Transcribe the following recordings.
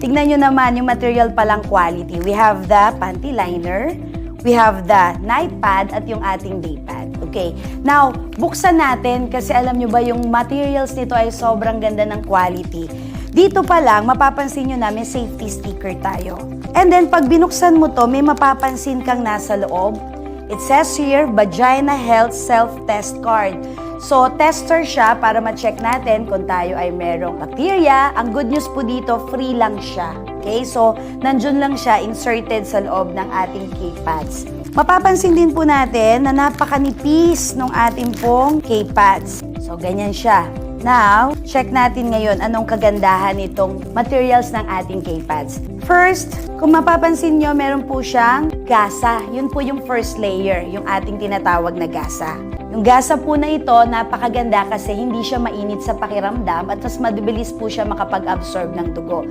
Tignan nyo naman yung material palang quality. We have the panty liner, we have the night pad at yung ating day pad. Okay. Now, buksan natin kasi alam nyo ba yung materials nito ay sobrang ganda ng quality. Dito pa lang, mapapansin nyo na may safety sticker tayo. And then, pag binuksan mo to, may mapapansin kang nasa loob. It says here, Vagina Health Self-Test Card. So, tester siya para ma-check natin kung tayo ay merong bacteria. Ang good news po dito, free lang siya. Okay? So, nandun lang siya inserted sa loob ng ating K-pads. Mapapansin din po natin na napakanipis ng ating pong K-pads. So, ganyan siya. Now, check natin ngayon anong kagandahan nitong materials ng ating K-pads. First, kung mapapansin nyo, meron po siyang gasa. Yun po yung first layer, yung ating tinatawag na gasa. Yung gasa po na ito, napakaganda kasi hindi siya mainit sa pakiramdam at mas mabilis po siya makapag-absorb ng dugo.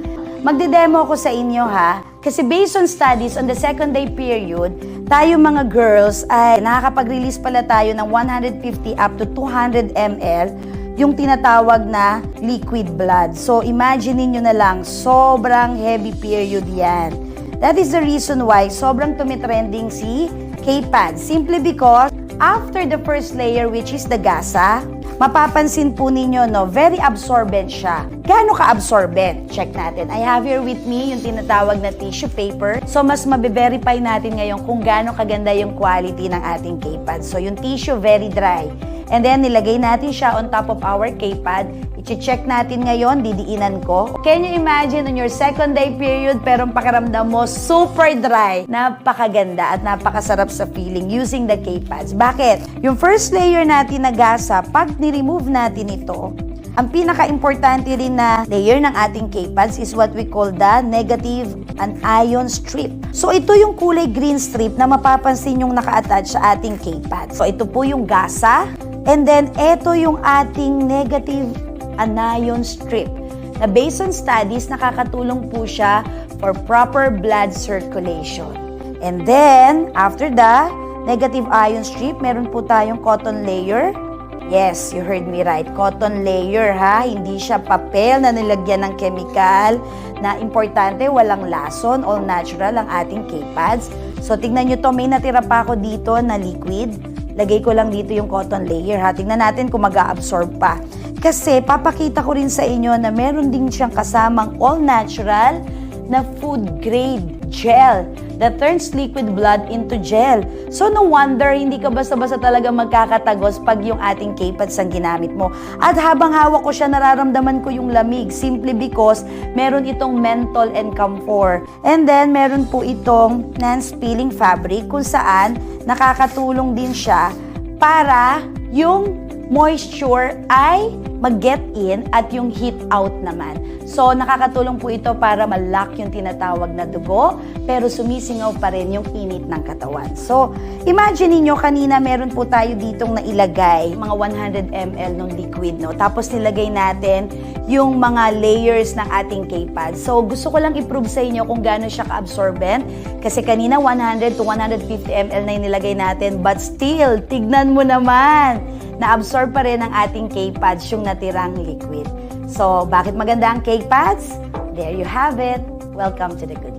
Magde-demo ko sa inyo ha, kasi based on studies on the second day period, tayo mga girls ay nakakapag-release pala tayo ng 150 up to 200 ml yung tinatawag na liquid blood. So, imagine niyo na lang, sobrang heavy period yan. That is the reason why sobrang tumitrending si K-pads. Simply because, after the first layer, which is the gasa, mapapansin po ninyo, no, very absorbent siya. Gaano ka-absorbent? Check natin. I have here with me yung tinatawag na tissue paper. So, mas mabe-verify natin ngayon kung gaano kaganda yung quality ng ating K-pad. So, yung tissue, very dry. And then, nilagay natin siya on top of our K-pad. I-check natin ngayon, didiinan ko. Can you imagine on your second day period, pero ang pakiramdam mo, super dry. Napakaganda at napakasarap sa feeling using the K-pads. Bakit? Yung first layer natin na gasa, pag ni-remove natin ito, ang pinaka-importante rin na layer ng ating K-pads is what we call the negative anion strip. So, ito yung kulay green strip na mapapansin yung naka-attach sa ating K-pads. So, ito po yung gasa. And then, ito yung ating negative anion strip na based on studies, nakakatulong po siya for proper blood circulation. And then, after the negative ion strip, meron po tayong cotton layer. Yes, you heard me right. Cotton layer, ha? Hindi siya papel na nilagyan ng chemical na importante, walang lason, all natural ang ating K-pads. So, tignan nyo to, may natira pa ako dito na liquid. Lagay ko lang dito yung cotton layer, ha? Tignan natin kung mag-a-absorb pa. Kasi, papakita ko rin sa inyo na meron din siyang kasamang all natural na food grade gel that turns liquid blood into gel. So, no wonder, hindi ka basta-basta talaga magkakatagos pag yung ating K-pads ang ginamit mo. At habang hawak ko siya, nararamdaman ko yung lamig simply because meron itong menthol and camphor. And then, meron po itong non-spilling fabric kung saan nakakatulong din siya para yung moisture ay mag-get in at yung heat out naman. So, nakakatulong po ito para ma-lock yung tinatawag na dugo, pero sumisingaw pa rin yung init ng katawan. So, imagine niyo kanina meron po tayo ditong nailagay, mga 100 ml ng liquid, no? Tapos nilagay natin yung mga layers ng ating K-pad. So, gusto ko lang i-prove sa inyo kung gaano siya ka-absorbent. Kasi kanina 100 to 150 ml na yung nilagay natin, but still, tignan mo naman, na-absorb pa rin ng ating K-pads yung natirang liquid. So, bakit maganda ang K-pads? There you have it. Welcome to the good life.